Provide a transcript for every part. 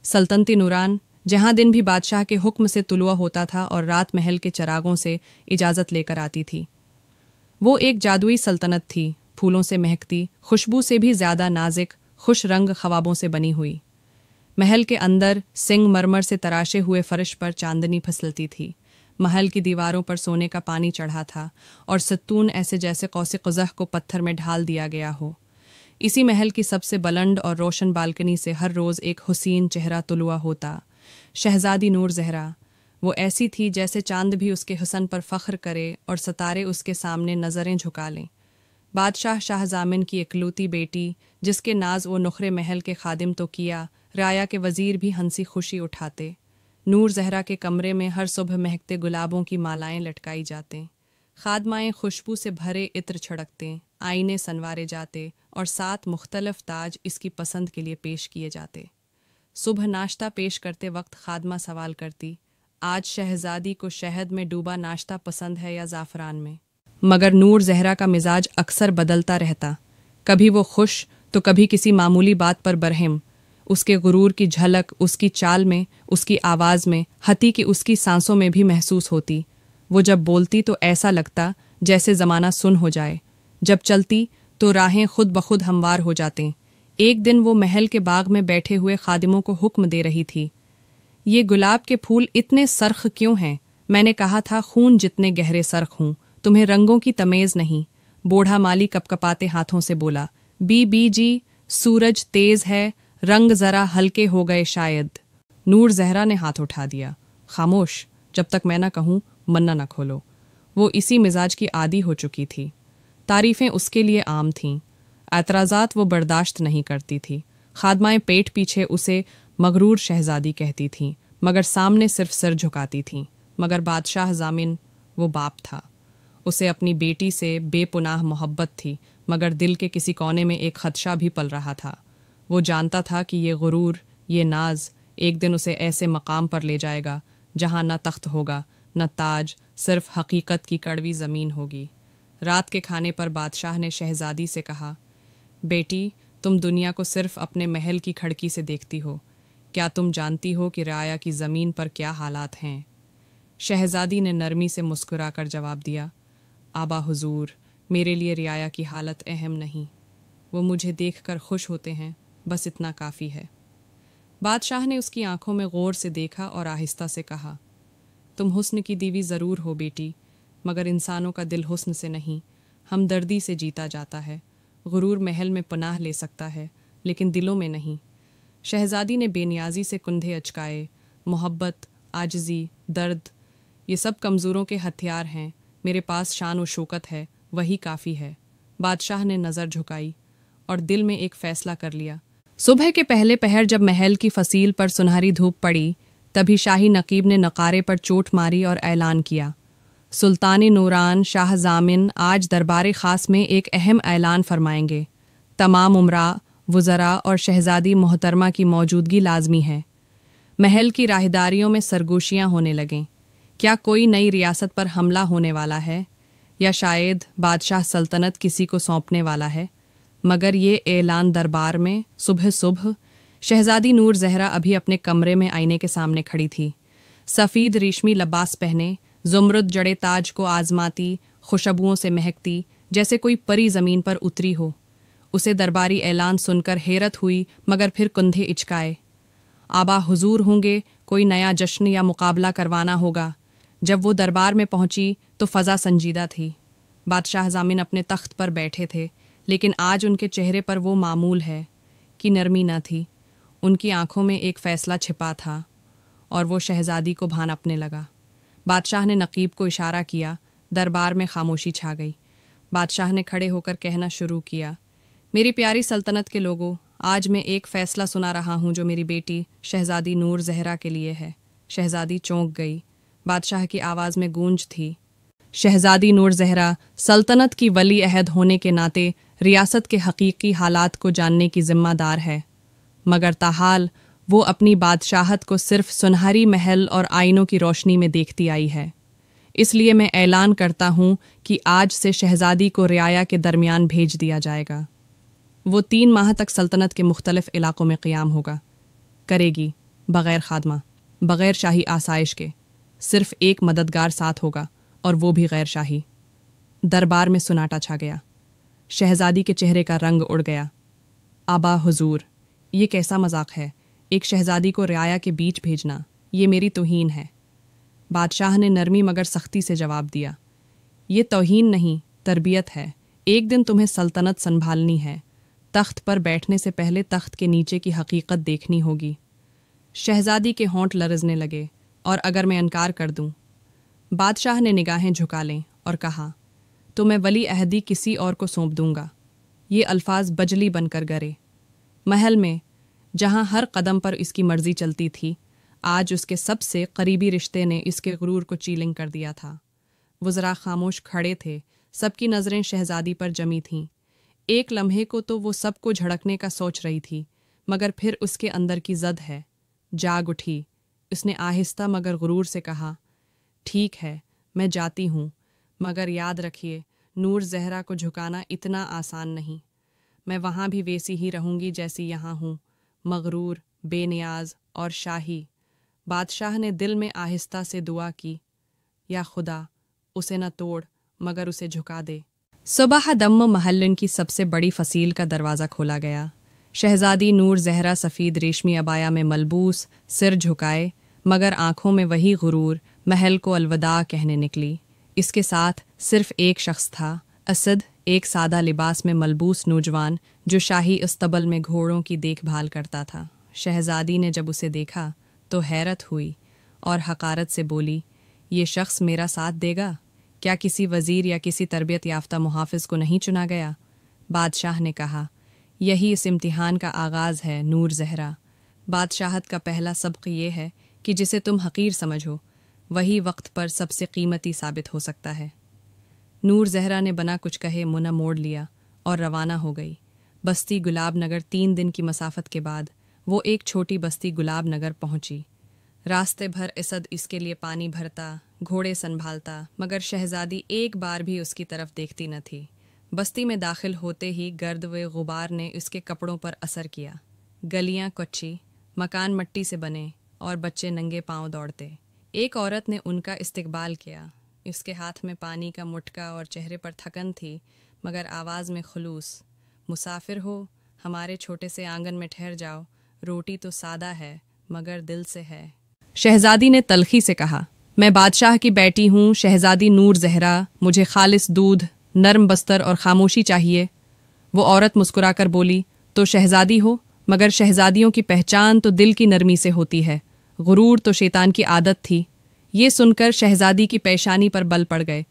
सल्तनती नूरान, जहाँ दिन भी बादशाह के हुक्म से तुलुआ होता था और रात महल के चरागों से इजाज़त लेकर आती थी। वो एक जादुई सल्तनत थी, फूलों से महकती, खुशबू से भी ज़्यादा नाजिक, खुश रंग ख्वाबों से बनी हुई। महल के अंदर सिंग मरमर से तराशे हुए फर्श पर चांदनी फिसलती थी। महल की दीवारों पर सोने का पानी चढ़ा था और सत्तून ऐसे जैसे कौसे क़ुज़ह को पत्थर में ढाल दिया गया हो। इसी महल की सबसे बुलंद और रोशन बालकनी से हर रोज़ एक हुसीन चेहरा तुलुआ होता। शहज़ादी नूर ज़हरा, वो ऐसी थी जैसे चांद भी उसके हुस्न पर फ़ख्र करे और सितारे उसके सामने नज़रें झुका लें। बादशाह शाह ज़ामिन की इकलौती बेटी, जिसके नाज वो नुखरे महल के खादिम तो किया, राया के वज़ीर भी हंसी खुशी उठाते। नूर ज़हरा के कमरे में हर सुबह महकते गुलाबों की मालाएं लटकाई जाते, खादमाएं खुशबू से भरे इत्र छिड़कते, आईने सनवारे जाते और 7 मुख्तलिफ ताज इसकी पसंद के लिए पेश किए जाते। सुबह नाश्ता पेश करते वक्त खादमा सवाल करती, आज शहज़ादी को शहद में डूबा नाश्ता पसंद है या ज़ाफ़रान में? मगर नूर ज़हरा का मिजाज अक्सर बदलता रहता, कभी वो खुश तो कभी किसी मामूली बात पर बरहम। उसके गुरूर की झलक उसकी चाल में, उसकी आवाज़ में, हती कि उसकी सांसों में भी महसूस होती। वो जब बोलती तो ऐसा लगता जैसे ज़माना सुन हो जाए, जब चलती तो राहें खुद ब खुद हमवार हो जातें। एक दिन वो महल के बाग में बैठे हुए खादिमों को हुक्म दे रही थी, ये गुलाब के फूल इतने सरख क्यों हैं? मैंने कहा था खून जितने गहरे सरख हों, तुम्हें रंगों की तमेज़ नहीं। बूढ़ा माली कपकपाते हाथों से बोला, बी जी, सूरज तेज है, रंग ज़रा हल्के हो गए शायद। नूर ज़हरा ने हाथ उठा दिया, खामोश, जब तक मैं ना कहूँ मन्ना न खोलो। वो इसी मिजाज की आदी हो चुकी थी। तारीफ़ें उसके लिए आम थीं, एतराज़ात वो बर्दाश्त नहीं करती थी। खादमाएं पेट पीछे उसे मगरूर शहज़ादी कहती थीं, मगर सामने सिर्फ सिर झुकाती थीं। मगर बादशाह ज़ामिन, वो बाप था। उसे अपनी बेटी से बेपुनाह मोहब्बत थी, मगर दिल के किसी कोने में एक खदशा भी पल रहा था। वो जानता था कि ये गुरूर, ये नाज एक दिन उसे ऐसे मकाम पर ले जाएगा जहाँ न तख्त होगा, न ताज, सिर्फ हकीकत की कड़वी ज़मीन होगी। रात के खाने पर बादशाह ने शहज़ादी से कहा, बेटी, तुम दुनिया को सिर्फ अपने महल की खिड़की से देखती हो, क्या तुम जानती हो कि राया की ज़मीन पर क्या हालात हैं? शहज़ादी ने नरमी से मुस्कुराकर जवाब दिया, आबा हुजूर, मेरे लिए रियाया की हालत अहम नहीं, वो मुझे देखकर खुश होते हैं, बस इतना काफ़ी है। बादशाह ने उसकी आंखों में गौर से देखा और आहिस्ता से कहा, तुम हुस्न की दीवी ज़रूर हो बेटी, मगर इंसानों का दिल हुस्न से नहीं, हमदर्दी से जीता जाता है। गुरूर महल में पनाह ले सकता है, लेकिन दिलों में नहीं। शहज़ादी ने बेनियाजी से कुंधे अचकाए, मोहब्बत, आजिज़ी, दर्द, ये सब कमज़ोरों के हथियार हैं, मेरे पास शान व शौकत है, वही काफ़ी है। बादशाह ने नज़र झुकाई और दिल में एक फ़ैसला कर लिया। सुबह के पहले पहर जब महल की फसील पर सुनहरी धूप पड़ी, तभी शाही नकीब ने नकारे पर चोट मारी और ऐलान किया, सुल्तानी नूरान शाह ज़ामिन आज दरबार ख़ास में एक अहम ऐलान फरमाएंगे। तमाम उमरा, वज़रा और शहज़ादी मोहतरमा की मौजूदगी लाजमी है। महल की राहदारियों में सरगोशियाँ होने लगें। क्या कोई नई रियासत पर हमला होने वाला है, या शायद बादशाह सल्तनत किसी को सौंपने वाला है? मगर ये ऐलान दरबार में सुबह सुबह। शहज़ादी नूर ज़हरा अभी अपने कमरे में आईने के सामने खड़ी थी, सफ़ीद रेशमी लिबास पहने, ज़ुमरुद जड़े ताज को आज़माती, खुशबुओं से महकती, जैसे कोई परी ज़मीन पर उतरी हो। उसे दरबारी ऐलान सुनकर हैरत हुई, मगर फिर कुंधे इचकाए। आबा हुजूर होंगे, कोई नया जश्न या मुकाबला करवाना होगा। जब वो दरबार में पहुंची तो फ़ज़ा संजीदा थी। बादशाह ज़ामिन अपने तख्त पर बैठे थे, लेकिन आज उनके चेहरे पर वो मामूल है कि नरमी न थी। उनकी आंखों में एक फ़ैसला छिपा था और वो शहज़ादी को भांपने लगा। बादशाह ने नकीब को इशारा किया, दरबार में खामोशी छा गई। बादशाह ने खड़े होकर कहना शुरू किया, मेरी प्यारी सल्तनत के लोगों, आज मैं एक फ़ैसला सुना रहा हूँ जो मेरी बेटी शहज़ादी नूर ज़हरा के लिए है। शहज़ादी चौंक गई। बादशाह की आवाज़ में गूंज थी, शहज़ादी नूर ज़हरा सल्तनत की वली अहद होने के नाते रियासत के हकीकी हालात को जानने की ज़िम्मेदार है, मगर ताहाल वो अपनी बादशाहत को सिर्फ सुनहरी महल और आइनों की रोशनी में देखती आई है। इसलिए मैं ऐलान करता हूँ कि आज से शहज़ादी को रियाया के दरमियान भेज दिया जाएगा। वो 3 माह तक सल्तनत के मुख्तलिफ इलाक़ों में क़याम होगा करेगी, बगैर खादमा, बगैर शाही आसाइश के, सिर्फ एक मददगार साथ होगा और वो भी गैर शाही। दरबार में सुनाटा छा गया। शहजादी के चेहरे का रंग उड़ गया। आबा हुजूर, ये कैसा मजाक है? एक शहजादी को रियाया के बीच भेजना, ये मेरी तौहीन है। बादशाह ने नरमी मगर सख्ती से जवाब दिया, ये तौहीन नहीं, तरबियत है। एक दिन तुम्हें सल्तनत संभालनी है। तख्त पर बैठने से पहले तख्त के नीचे की हकीकत देखनी होगी। शहजादी के होंठ लरजने लगे। और अगर मैं इनकार कर दूं? बादशाह ने निगाहें झुका लें और कहा, तो मैं वली अहदी किसी और को सौंप दूंगा। ये अल्फाज बजली बनकर गरे। महल में जहां हर कदम पर इसकी मर्जी चलती थी, आज उसके सबसे करीबी रिश्ते ने इसके गुरूर को चीलिंग कर दिया था। वज़रा खामोश खड़े थे। सबकी नज़रें शहजादी पर जमी थीं। एक लम्हे को तो वो सबको झड़कने का सोच रही थी, मगर फिर उसके अंदर की ज़द है। जाग उठी। उसने आहिस्ता मगर गुरूर से कहा, ठीक है, मैं जाती हूँ, मगर याद रखिए, नूर ज़हरा को झुकाना इतना आसान नहीं। मैं वहाँ भी वैसी ही रहूँगी जैसी यहाँ हूँ, मगरूर, बेनियाज और शाही। बादशाह ने दिल में आहिस्ता से दुआ की, या खुदा, उसे न तोड़ मगर उसे झुका दे। सुबह दम महल्लन की सबसे बड़ी फसील का दरवाज़ा खोला गया। शहजादी नूर ज़हरा सफ़ीद रेशमी अबाया में मलबूस, सिर झुकाए, मगर आँखों में वही गुरूर, महल को अलविदा कहने निकली। इसके साथ सिर्फ एक शख्स था, असद, एक सादा लिबास में मलबूस नौजवान जो शाही अस्तबल में घोड़ों की देखभाल करता था। शहजादी ने जब उसे देखा तो हैरत हुई और हकारत से बोली, ये शख्स मेरा साथ देगा? क्या किसी वज़ीर या किसी तरबियत याफ्ता मुहाफ़िज़ को नहीं चुना गया? बादशाह ने कहा, यही इस इम्तिहान का आगाज़ है नूर ज़हरा। बादशाहत का पहला सबक ये है कि जिसे तुम हक़ीर समझो, वही वक्त पर सबसे कीमती साबित हो सकता है। नूर ज़हरा ने बना कुछ कहे मुना मोड़ लिया और रवाना हो गई। बस्ती गुलाब नगर 3 दिन की मसाफत के बाद वो एक छोटी बस्ती गुलाब नगर पहुंची। रास्ते भर असद इसके लिए पानी भरता, घोड़े संभालता, मगर शहजादी एक बार भी उसकी तरफ देखती न थी। बस्ती में दाखिल होते ही गर्द व गुबार ने उसके कपड़ों पर असर किया। गलियां कच्ची, मकान मिट्टी से बने और बच्चे नंगे पांव दौड़ते। एक औरत ने उनका इस्तकबाल किया। उसके हाथ में पानी का मुटका और चेहरे पर थकन थी, मगर आवाज़ में खुलूस, मुसाफिर हो, हमारे छोटे से आंगन में ठहर जाओ, रोटी तो सादा है मगर दिल से है। शहजादी ने तलखी से कहा, मैं बादशाह की बेटी हूँ, शहजादी नूर ज़हरा, मुझे खालिस दूध, नरम बस्तर और खामोशी चाहिए। वो औरत मुस्कुराकर बोली, तो शहजादी हो, मगर शहजादियों की पहचान तो दिल की नरमी से होती है, गुरूर तो शैतान की आदत थी। ये सुनकर शहजादी की पेशानी पर बल पड़ गए।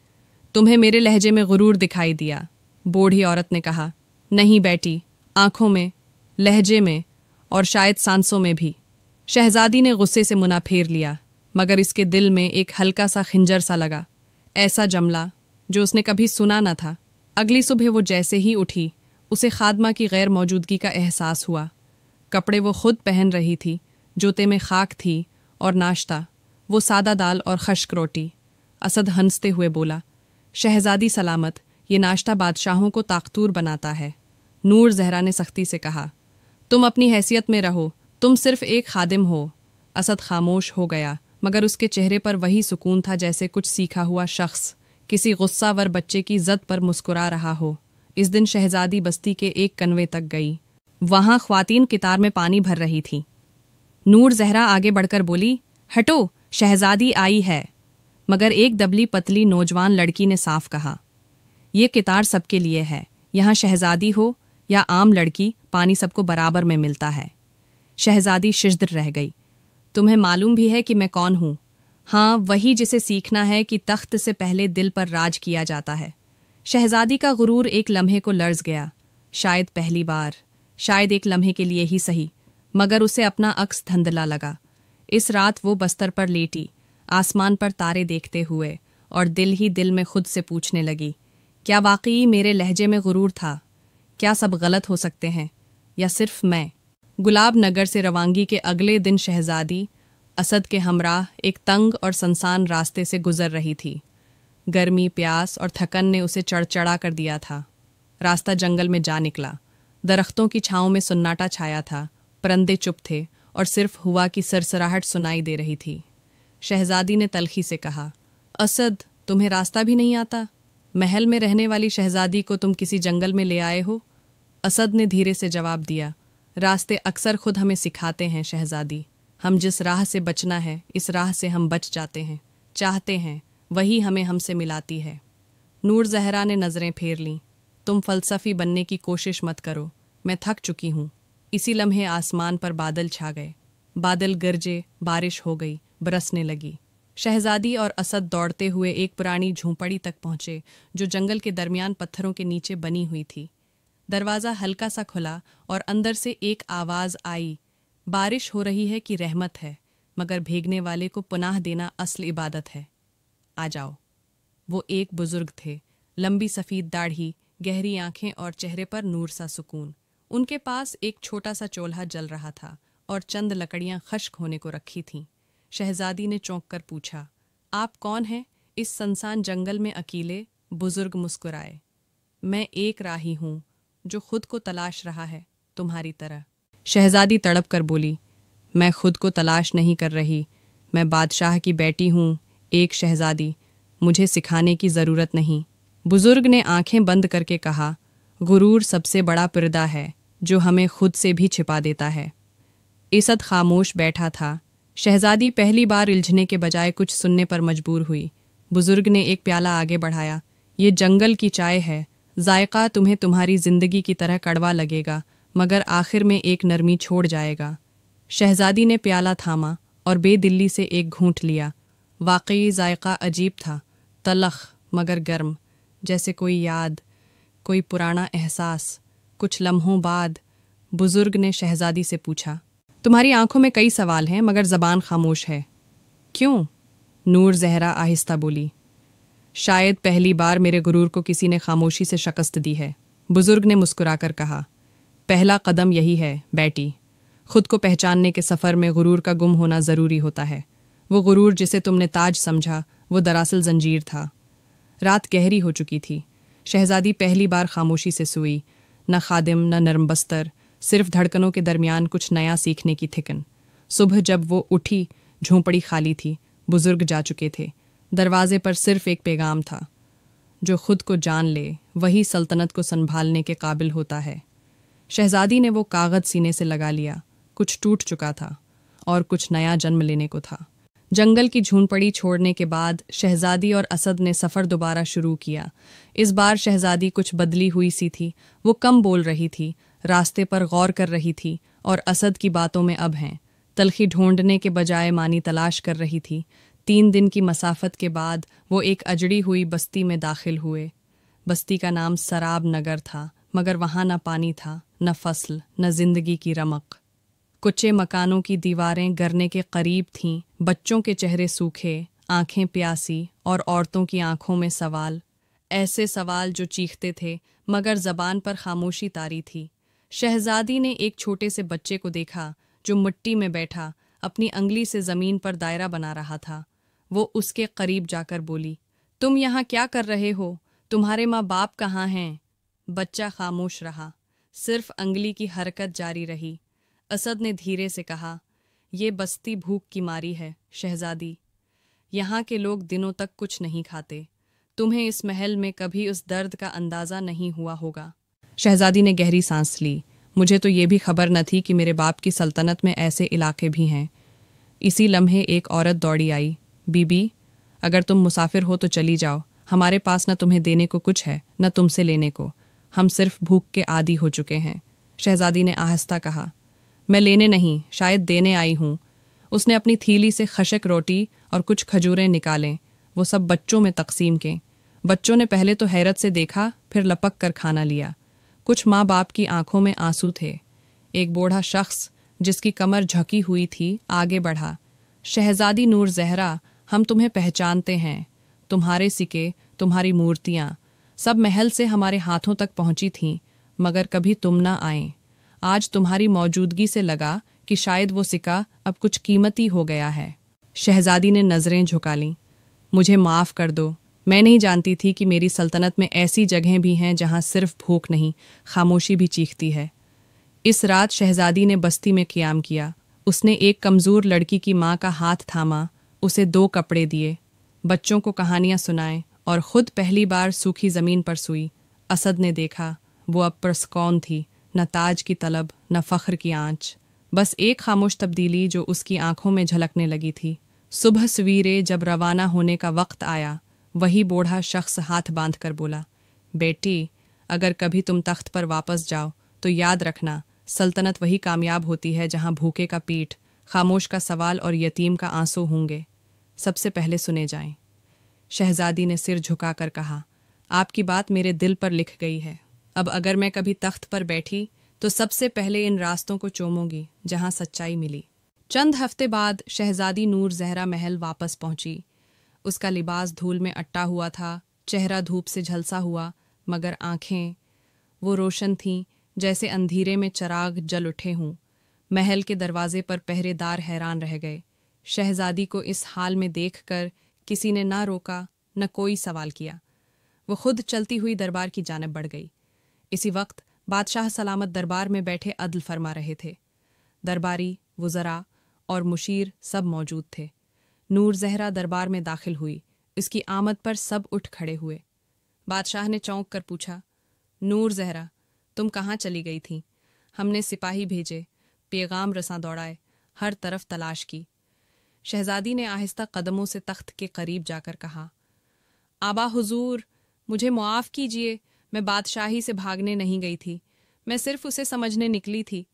तुम्हें मेरे लहजे में गुरूर दिखाई दिया? बूढ़ी औरत ने कहा, नहीं बेटी, आंखों में, लहजे में और शायद सांसों में भी। शहजादी ने गुस्से से मुना फेर लिया, मगर इसके दिल में एक हल्का सा खिंजर सा लगा, ऐसा जमला जो उसने कभी सुना न था। अगली सुबह वो जैसे ही उठी, उसे खादमा की गैर मौजूदगी का एहसास हुआ। कपड़े वो खुद पहन रही थी, जूते में खाक थी और नाश्ता वो सादा दाल और खश्क रोटी। असद हंसते हुए बोला, शहजादी सलामत, ये नाश्ता बादशाहों को ताकतूर बनाता है। नूर ज़हरा ने सख्ती से कहा, तुम अपनी हैसियत में रहो, तुम सिर्फ एक खादिम हो। असद खामोश हो गया, मगर उसके चेहरे पर वही सुकून था जैसे कुछ सीखा हुआ शख्स किसी गुस्सावर बच्चे की जद पर मुस्कुरा रहा हो। इस दिन शहजादी बस्ती के एक कन्वे तक गई। वहां ख्वातीन कितार में पानी भर रही थी। नूर ज़हरा आगे बढ़कर बोली, हटो, शहजादी आई है। मगर एक दबली पतली नौजवान लड़की ने साफ कहा, ये कितार सबके लिए है, यहाँ शहजादी हो या आम लड़की, पानी सबको बराबर में मिलता है। शहजादी शिश्दर रह गई। तुम्हें मालूम भी है कि मैं कौन हूँ? हाँ, वही जिसे सीखना है कि तख्त से पहले दिल पर राज किया जाता है। शहजादी का गुरूर एक लम्हे को लर्ज गया। शायद पहली बार, शायद एक लम्हे के लिए ही सही, मगर उसे अपना अक्स धंधला लगा। इस रात वो बस्तर पर लेटी, आसमान पर तारे देखते हुए, और दिल ही दिल में खुद से पूछने लगी, क्या वाकई मेरे लहजे में गुरूर था? क्या सब गलत हो सकते हैं, या सिर्फ मैं? गुलाब नगर से रवांगी के अगले दिन शहजादी असद के हमराह एक तंग और सनसान रास्ते से गुजर रही थी। गर्मी, प्यास और थकन ने उसे चढ़चढ़ा कर दिया था। रास्ता जंगल में जा निकला। दरख्तों की छाँव में सन्नाटा छाया था, परिंदे चुप थे और सिर्फ हवा की सरसराहट सुनाई दे रही थी। शहजादी ने तल्खी से कहा, असद, तुम्हें रास्ता भी नहीं आता? महल में रहने वाली शहजादी को तुम किसी जंगल में ले आए हो? असद ने धीरे से जवाब दिया, रास्ते अक्सर खुद हमें सिखाते हैं शहजादी। हम जिस राह से बचना है, इस राह से हम बच जाते हैं, चाहते हैं, वही हमें हमसे मिलाती है। नूर ज़हरा ने नज़रें फेर लीं। तुम फ़लसफ़ी बनने की कोशिश मत करो, मैं थक चुकी हूँ। इसी लम्हे आसमान पर बादल छा गए। बादल गरजे, बारिश हो गई, बरसने लगी। शहजादी और असद दौड़ते हुए एक पुरानी झोंपड़ी तक पहुँचे जो जंगल के दरमियान पत्थरों के नीचे बनी हुई थी। दरवाज़ा हल्का सा खुला और अंदर से एक आवाज़ आई, बारिश हो रही है कि रहमत है, मगर भीगने वाले को पनाह देना असल इबादत है। आ जाओ। वो एक बुजुर्ग थे, लंबी सफ़ेद दाढ़ी, गहरी आंखें और चेहरे पर नूर सा सुकून। उनके पास एक छोटा सा चूल्हा जल रहा था और चंद लकड़ियां खश्क होने को रखी थीं। शहजादी ने चौंक कर पूछा, आप कौन हैं इस सुनसान जंगल में अकेले? बुजुर्ग मुस्कुराए, मैं एक राही हूँ जो खुद को तलाश रहा है, तुम्हारी तरह। शहजादी तड़प कर बोली, मैं खुद को तलाश नहीं कर रही, मैं बादशाह की बेटी हूँ, एक शहजादी, मुझे सिखाने की ज़रूरत नहीं। बुजुर्ग ने आंखें बंद करके कहा, गुरूर सबसे बड़ा पर्दा है जो हमें खुद से भी छिपा देता है। इसद खामोश बैठा था। शहजादी पहली बार उलझने के बजाय कुछ सुनने पर मजबूर हुई। बुजुर्ग ने एक प्याला आगे बढ़ाया, ये जंगल की चाय है, जायका तुम्हें तुम्हारी जिंदगी की तरह कड़वा लगेगा, मगर आखिर में एक नरमी छोड़ जाएगा। शहजादी ने प्याला थामा और बेदिल्ली से एक घूंट लिया। वाकई जायका अजीब था, तलख मगर गर्म, जैसे कोई याद, कोई पुराना एहसास। कुछ लम्हों बाद बुजुर्ग ने शहजादी से पूछा, तुम्हारी आंखों में कई सवाल हैं मगर ज़बान खामोश है, क्यों? नूर ज़हरा आहिस्ता बोली, शायद पहली बार मेरे गुरूर को किसी ने खामोशी से शिकस्त दी है। बुजुर्ग ने मुस्कुराकर कहा, पहला कदम यही है बेटी, खुद को पहचानने के सफ़र में गुरूर का गुम होना ज़रूरी होता है। वो गुरूर जिसे तुमने ताज समझा, वो दरअसल जंजीर था। रात गहरी हो चुकी थी। शहजादी पहली बार खामोशी से सोई, न खादिम न नरम बस्तर, सिर्फ धड़कनों के दरमियान कुछ नया सीखने की थिकन। सुबह जब वो उठी, झोंपड़ी खाली थी, बुजुर्ग जा चुके थे। दरवाजे पर सिर्फ एक पैगाम था, जो खुद को जान ले वही सल्तनत को संभालने के काबिल होता है। शहजादी ने वो कागज़ सीने से लगा लिया। कुछ टूट चुका था और कुछ नया जन्म लेने को था। जंगल की झोंपड़ी छोड़ने के बाद शहजादी और असद ने सफ़र दोबारा शुरू किया। इस बार शहजादी कुछ बदली हुई सी थी। वो कम बोल रही थी, रास्ते पर गौर कर रही थी और असद की बातों में अब हैं तलखी ढूंढने के बजाय मानी तलाश कर रही थी। 3 दिन की मसाफत के बाद वो एक अजड़ी हुई बस्ती में दाखिल हुए। बस्ती का नाम सराब नगर था, मगर वहाँ न पानी था, न फसल, न जिंदगी की रमक। कुच्चे मकानों की दीवारें गरने के करीब थीं, बच्चों के चेहरे सूखे, आंखें प्यासी और औरतों की आंखों में सवाल, ऐसे सवाल जो चीखते थे मगर ज़बान पर खामोशी तारी थी। शहजादी ने एक छोटे से बच्चे को देखा जो मिट्टी में बैठा अपनी अंगली से ज़मीन पर दायरा बना रहा था। वो उसके करीब जाकर बोली, तुम यहाँ क्या कर रहे हो? तुम्हारे माँ बाप कहाँ हैं? बच्चा खामोश रहा, सिर्फ अंगली की हरकत जारी रही। असद ने धीरे से कहा, ये बस्ती भूख की मारी है शहजादी। यहाँ के लोग दिनों तक कुछ नहीं खाते। तुम्हें इस महल में कभी उस दर्द का अंदाज़ा नहीं हुआ होगा। शहजादी ने गहरी सांस ली। मुझे तो ये भी खबर न थी कि मेरे बाप की सल्तनत में ऐसे इलाके भी हैं। इसी लम्हे एक औरत दौड़ी आई, बीबी, अगर तुम मुसाफिर हो तो चली जाओ। हमारे पास न तुम्हें देने को कुछ है न तुमसे लेने को। हम सिर्फ भूख के आदी हो चुके हैं। शहजादी ने आहिस्ता कहा, मैं लेने नहीं, शायद देने आई हूँ। उसने अपनी थैली से खशक रोटी और कुछ खजूरें निकालें, वो सब बच्चों में तकसीम के। बच्चों ने पहले तो हैरत से देखा, फिर लपक कर खाना लिया। कुछ माँ बाप की आंखों में आंसू थे। एक बूढ़ा शख्स जिसकी कमर झुकी हुई थी आगे बढ़ा, शहजादी नूर ज़हरा, हम तुम्हें पहचानते हैं। तुम्हारे सिक्के, तुम्हारी मूर्तियाँ सब महल से हमारे हाथों तक पहुँची थीं, मगर कभी तुम ना आए। आज तुम्हारी मौजूदगी से लगा कि शायद वो सिक्का अब कुछ कीमती हो गया है। शहजादी ने नज़रें झुका लीं। मुझे माफ़ कर दो, मैं नहीं जानती थी कि मेरी सल्तनत में ऐसी जगहें भी हैं जहाँ सिर्फ भूख नहीं, खामोशी भी चीखती है। इस रात शहजादी ने बस्ती में क़याम किया। उसने एक कमज़ोर लड़की की माँ का हाथ थामा, उसे 2 कपड़े दिए, बच्चों को कहानियाँ सुनाए और खुद पहली बार सूखी ज़मीन पर सूई। असद ने देखा, वो अब पुरस्कौन थी, न ताज की तलब, न फ़ख्र की आँच, बस एक खामोश तब्दीली जो उसकी आंखों में झलकने लगी थी। सुबह सवेरे जब रवाना होने का वक्त आया, वही बूढ़ा शख्स हाथ बांध कर बोला, बेटी, अगर कभी तुम तख्त पर वापस जाओ तो याद रखना, सल्तनत वही कामयाब होती है जहां भूखे का पीठ, खामोश का सवाल और यतीम का आंसू होंगे, सबसे पहले सुने जाएं। शहजादी ने सिर झुकाकर कहा, आपकी बात मेरे दिल पर लिख गई है। अब अगर मैं कभी तख्त पर बैठी तो सबसे पहले इन रास्तों को चूमूंगी जहां सच्चाई मिली। चंद हफ्ते बाद शहजादी नूर ज़हरा महल वापस पहुंची। उसका लिबास धूल में अट्टा हुआ था, चेहरा धूप से झलसा हुआ, मगर आंखें वो रोशन थीं जैसे अंधेरे में चिराग जल उठे हों। महल के दरवाजे पर पहरेदार हैरान रह गए। शहजादी को इस हाल में देखकर किसी ने ना रोका, न कोई सवाल किया। वो खुद चलती हुई दरबार की जानिब बढ़ गई। इसी वक्त बादशाह सलामत दरबार में बैठे अदल फरमा रहे थे। दरबारी, वुज़रा और मुशीर सब मौजूद थे। नूर ज़हरा दरबार में दाखिल हुई। इसकी आमद पर सब उठ खड़े हुए। बादशाह ने चौंक कर पूछा, नूर ज़हरा, तुम कहाँ चली गई थी? हमने सिपाही भेजे, पैगाम रसां दौड़ाए, हर तरफ तलाश की। शहजादी ने आहिस्ता कदमों से तख्त के करीब जाकर कहा, आबा हुजूर, मुझे मुआफ़ कीजिए, मैं बादशाही से भागने नहीं गई थी, मैं सिर्फ उसे समझने निकली थी।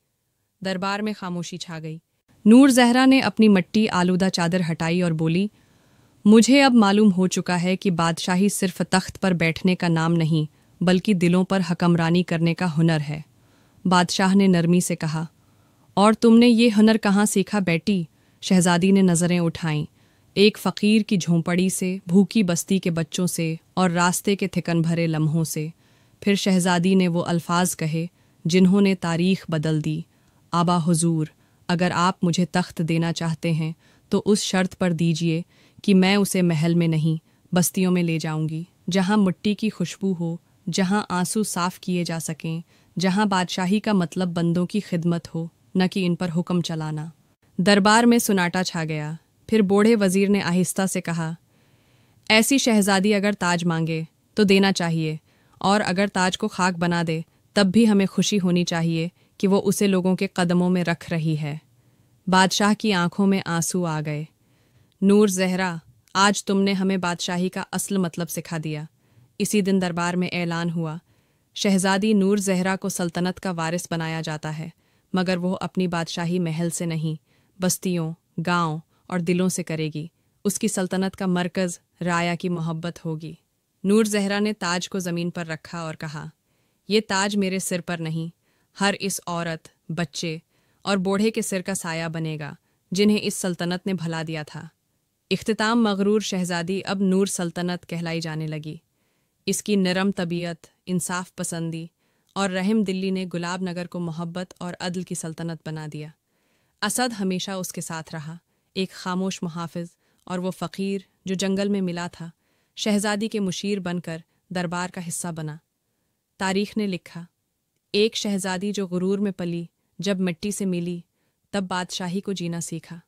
दरबार में खामोशी छा गई। नूर ज़हरा ने अपनी मट्टी आलूदा चादर हटाई और बोली, मुझे अब मालूम हो चुका है कि बादशाही सिर्फ तख्त पर बैठने का नाम नहीं, बल्कि दिलों पर हकमरानी करने का हुनर है। बादशाह ने नरमी से कहा, और तुमने ये हुनर कहाँ सीखा बेटी? शहजादी ने नज़रें उठाईं। एक फ़कीर की झोंपड़ी से, भूखी बस्ती के बच्चों से और रास्ते के थिकन भरे लम्हों से। फिर शहजादी ने वो अल्फाज कहे जिन्होंने तारीख़ बदल दी, आबा हुजूर, अगर आप मुझे तख्त देना चाहते हैं तो उस शर्त पर दीजिए कि मैं उसे महल में नहीं, बस्तियों में ले जाऊंगी, जहां मिट्टी की खुशबू हो, जहां आंसू साफ किए जा सकें, जहां बादशाही का मतलब बंदों की खिदमत हो, न कि इन पर हुक्म चलाना। दरबार में सुनाटा छा गया। फिर बूढ़े वजीर ने आहिस्ता से कहा, ऐसी शहजादी अगर ताज मांगे तो देना चाहिए, और अगर ताज को खाक बना दे तब भी हमें खुशी होनी चाहिए कि वो उसे लोगों के कदमों में रख रही है। बादशाह की आंखों में आंसू आ गए। नूर ज़हरा, आज तुमने हमें बादशाही का असल मतलब सिखा दिया। इसी दिन दरबार में ऐलान हुआ, शहजादी नूर ज़हरा को सल्तनत का वारिस बनाया जाता है, मगर वो अपनी बादशाही महल से नहीं, बस्तियों, गांव और दिलों से करेगी। उसकी सल्तनत का मरकज़ राया की मोहब्बत होगी। नूर ज़हरा ने ताज को ज़मीन पर रखा और कहा, ये ताज मेरे सिर पर नहीं, हर इस औरत, बच्चे और बूढ़े के सिर का साया बनेगा जिन्हें इस सल्तनत ने भला दिया था। इख्तिताम मगरूर शहजादी अब नूर सल्तनत कहलाई जाने लगी। इसकी नरम तबीयत, इंसाफ पसंदी और रहम दिली ने गुलाब नगर को मोहब्बत और अदल की सल्तनत बना दिया। असद हमेशा उसके साथ रहा, एक खामोश मुहाफ़िज़, और वो फ़कीर जो जंगल में मिला था, शहजादी के मुशीर बनकर दरबार का हिस्सा बना। तारीख़ ने लिखा, एक शहजादी जो गुरूर में पली, जब मिट्टी से मिली तब बादशाही को जीना सीखा।